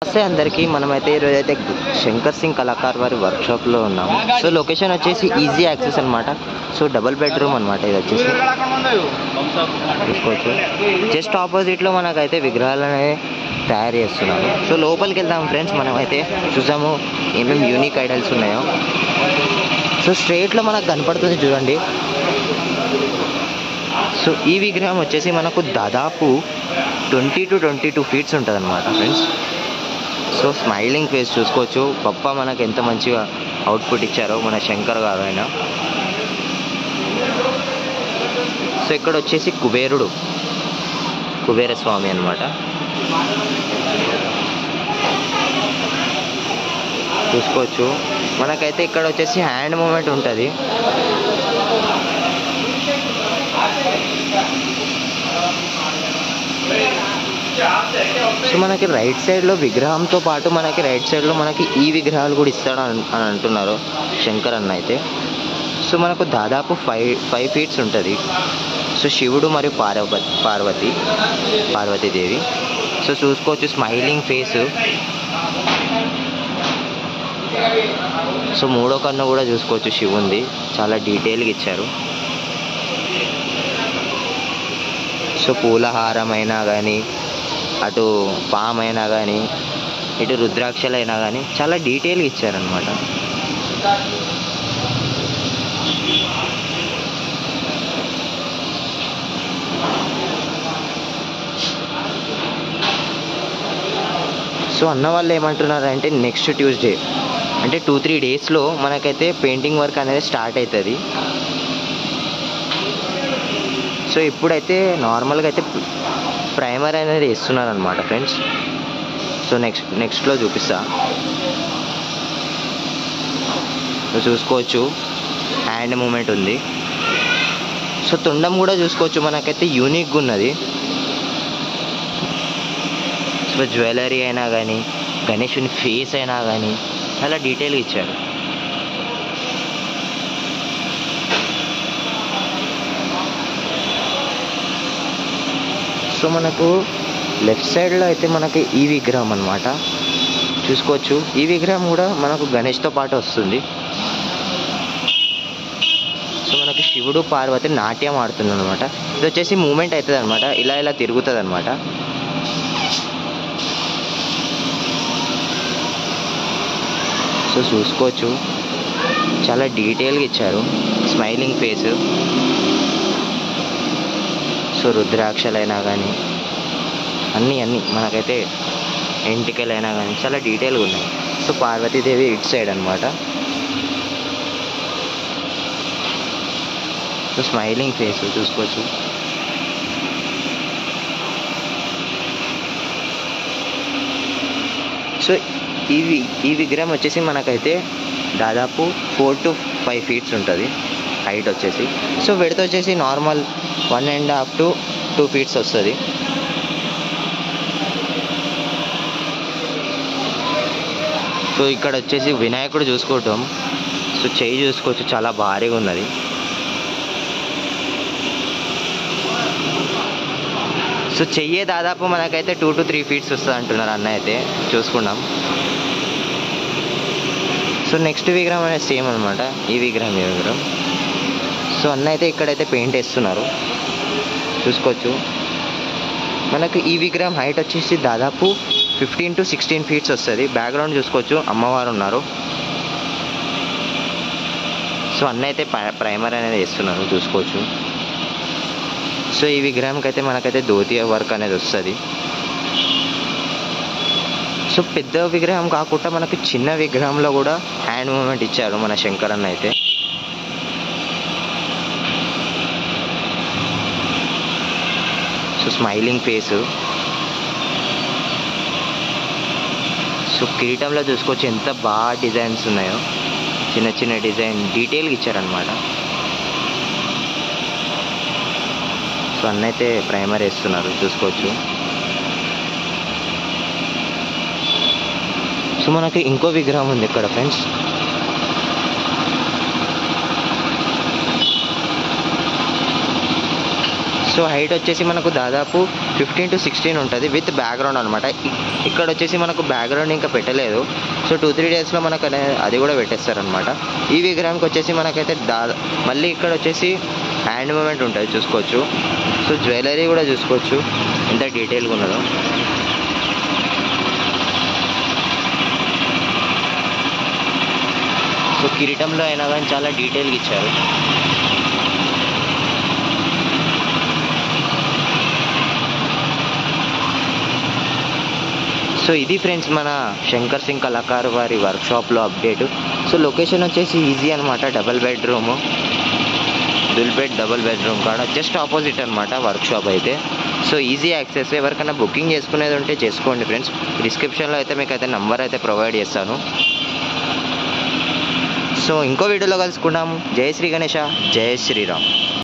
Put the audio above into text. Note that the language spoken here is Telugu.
నమస్తే అందరికీ. మనమైతే ఈరోజు అయితే శంకర్ సింగ్ కళాకార్ వారి వర్క్షాప్లో ఉన్నాము. సో లొకేషన్ వచ్చేసి ఈజీ యాక్సెస్ అనమాట. సో డబుల్ బెడ్రూమ్ అనమాట. ఇది వచ్చేసి చూసుకోవచ్చు. జస్ట్ ఆపోజిట్లో మనకైతే విగ్రహాలు అనేవి తయారు చేస్తున్నాము. సో లోపలికి వెళ్దాం ఫ్రెండ్స్. మనమైతే చూసాము ఏమేమి యూనిక్ ఐడల్స్ ఉన్నాయో. సో స్ట్రైట్లో మనకు కనపడుతుంది చూడండి. సో ఈ విగ్రహం వచ్చేసి మనకు దాదాపు 20 to 22 ఫీట్స్ ఉంటుంది అనమాట ఫ్రెండ్స్. సో స్మైలింగ్ ఫేస్ చూసుకోవచ్చు. పప్ప మనకు ఎంత మంచిగా అవుట్పుట్ ఇచ్చారో మన శంకర్ గారు ఆయన. సో ఇక్కడ వచ్చేసి కుబేర స్వామి అనమాట. చూసుకోవచ్చు. మనకైతే ఇక్కడ వచ్చేసి హ్యాండ్ మూమెంట్ ఉంటుంది. సో మనకి రైట్ సైడ్లో విగ్రహంతో పాటు మనకి రైట్ సైడ్లో మనకి ఈ విగ్రహాలు కూడా ఇస్తాడు అని అంటున్నారు శంకర్ అన్న అయితే. సో మనకు దాదాపు 5 ఫీట్స్ ఉంటుంది. సో శివుడు మరియు పార్వతీదేవి. సో చూసుకోవచ్చు స్మైలింగ్ ఫేస్. సో మూడో కన్ను కూడా చూసుకోవచ్చు శివుంది. చాలా డీటెయిల్గా ఇచ్చారు. సో పూలహారమైనా కానీ, అటు పామైనా కానీ, ఇటు రుద్రాక్షలైనా కానీ చాలా డీటెయిల్గా ఇచ్చారనమాట. సో అన్న వాళ్ళు ఏమంటున్నారంటే నెక్స్ట్ ట్యూస్డే అంటే 2-3 డేస్లో మనకైతే పెయింటింగ్ వర్క్ అనేది స్టార్ట్ అవుతుంది. సో ఇప్పుడైతే నార్మల్గా అయితే ప్రైమర్ అనేది వేస్తున్నారు అనమాట ఫ్రెండ్స్. సో నెక్స్ట్లో చూపిస్తా. చూసుకోవచ్చు హ్యాండ్ మూమెంట్ ఉంది. సో తొండం కూడా చూసుకోవచ్చు. మనకైతే యూనిక్గా ఉన్నది. సో జ్యువెలరీ అయినా కానీ, గణేషుని ఫేస్ అయినా కానీ చాలా డీటెయిల్గా ఇచ్చారు. సో మనకు లెఫ్ట్ సైడ్లో అయితే మనకి ఈ విగ్రహం అనమాట. చూసుకోవచ్చు. ఈ విగ్రహం కూడా మనకు గణేష్తో పాటు వస్తుంది. సో మనకి శివుడు పార్వతి నాట్యం ఆడుతుంది అనమాట. ఇది వచ్చేసి మూమెంట్ అవుతుంది అనమాట. ఇలా తిరుగుతుంది అనమాట. సో చూసుకోవచ్చు చాలా డీటెయిల్గా ఇచ్చారు. Smiling face. సో రుద్రాక్షలైనా కానీ అన్నీ మనకైతే ఎంటికలైనా కానీ చాలా డీటెయిల్గా ఉన్నాయి. సో పార్వతీదేవి ఇటు సైడ్ అనమాట. సో స్మైలింగ్ ఫేస్ చూసుకోవచ్చు. సో ఈ విగ్రహం వచ్చేసి మనకైతే దాదాపు 4 to 5 ఫీట్స్ ఉంటుంది హైట్ వచ్చేసి. సో విడత వచ్చేసి నార్మల్ 1.5 to 2 ఫీట్స్ వస్తుంది. సో ఇక్కడ వచ్చేసి వినాయకుడు చూసుకోవటం. సో చెయ్యి చూసుకోవచ్చు చాలా భారీగా ఉన్నది. సో చెయ్యే దాదాపు మనకైతే 2 to 3 ఫీట్స్ వస్తుంది అంటున్నారు అన్న అయితే. చూసుకున్నాం. సో నెక్స్ట్ విగ్రహం అనేది సేమ్ అనమాట. ఈ విగ్రహం. సో అన్న అయితే ఇక్కడైతే పెయింట్ వేస్తున్నారు. చూసుకోవచ్చు. మనకు ఈ విగ్రహం హైట్ వచ్చేసి దాదాపు 15 to 16 ఫీట్స్ వస్తుంది. బ్యాక్గ్రౌండ్ చూసుకోవచ్చు అమ్మవారు ఉన్నారు. సో అన్న అయితే ప్రైమర్ అనేది వేస్తున్నారు. చూసుకోవచ్చు. సో ఈ విగ్రహంకి అయితే మనకైతే ధోతి వర్క్ అనేది వస్తుంది. సో పెద్ద విగ్రహం కాకుండా మనకి చిన్న విగ్రహంలో కూడా హ్యాండ్ మూమెంట్ ఇచ్చారు మన శంకర్ అన్న అయితే. So smiling face. సో కిరీటంలో చూసుకోవచ్చు ఎంత బాగా డిజైన్స్ ఉన్నాయో. చిన్న డిజైన్ డీటెయిల్గా ఇచ్చారనమాట. సో అన్న అయితే ప్రైమర్ వేస్తున్నారు. చూసుకోవచ్చు. సో మనకి ఇంకో విగ్రహం ఉంది ఇక్కడ ఫ్రెండ్స్. సో హైట్ వచ్చేసి మనకు దాదాపు 15 to 16 ఉంటుంది విత్ బ్యాక్గ్రౌండ్ అనమాట. ఇక్కడ వచ్చేసి మనకు బ్యాక్గ్రౌండ్ ఇంకా పెట్టలేదు. సో 2-3 డేస్లో మనకు అది కూడా పెట్టేస్తారనమాట. ఈ విగ్రహానికి వచ్చేసి మనకైతే మళ్ళీ ఇక్కడ వచ్చేసి హ్యాండ్ మూమెంట్ ఉంటుంది చూసుకోవచ్చు. సో జ్యువెలరీ కూడా చూసుకోవచ్చు ఎంత డీటెయిల్గా ఉన్నదో. సో కిరీటంలో అయినా కానీ చాలా డీటెయిల్గా ఇచ్చారు. సో ఇది ఫ్రెండ్స్ మన శంకర్ సింగ్ కళాకారు వారి వర్క్షాప్లో అప్డేటు. సో లొకేషన్ వచ్చేసి ఈజీ అనమాట. Double bedroom Dhoolpet double bedroom కాడ జస్ట్ ఆపోజిట్ అనమాట వర్క్షాప్ అయితే. So easy access. ఎవరికైనా బుకింగ్ చేసుకునేది ఉంటే చేసుకోండి ఫ్రెండ్స్. డిస్క్రిప్షన్లో అయితే మీకు అయితే నంబర్ అయితే ప్రొవైడ్ చేస్తాను. సో ఇంకో వీడియోలో కలుసుకుందాము. జై శ్రీ గణేష, జై శ్రీరామ్.